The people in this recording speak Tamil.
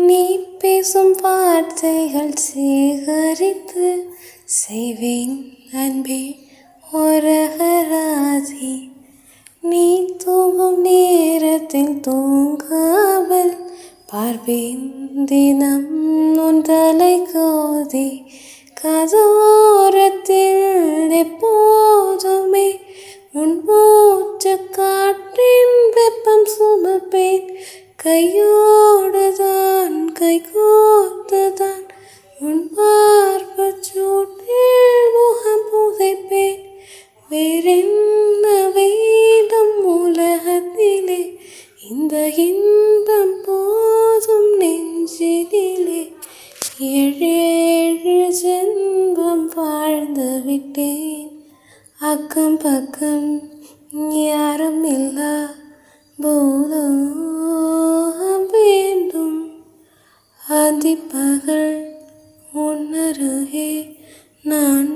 நீ பேசும் வார்த்தைகள் சேகரித்து செய்வேன் அன்பே ஒரகராதி. நீ தூங்கும் நேரத்தில் தூங்காமல் பார்ப்பேன் தினம் உன் தலை கோதி. கதோரத்தில் எப்போதுமே உன் மூச்சு காற்றின் வெப்பம் சுமப்பேன். கையோடுதான் கைகோத்துதான் உன் பார்ப்பச்சூட்டில் முகம் புதைப்பேன். வேறென்ன வேண்டும் உலகத்திலே, இந்த இன்பம் போதும் நெஞ்சினிலே. ஏழேழு ஜென்மம் வாழ்ந்து விட்டேன், அக்கம் பக்கம் யாரும் இல்லா பூலோகம் வேண்டும். அதிப்பகல் உன்னருகே நான்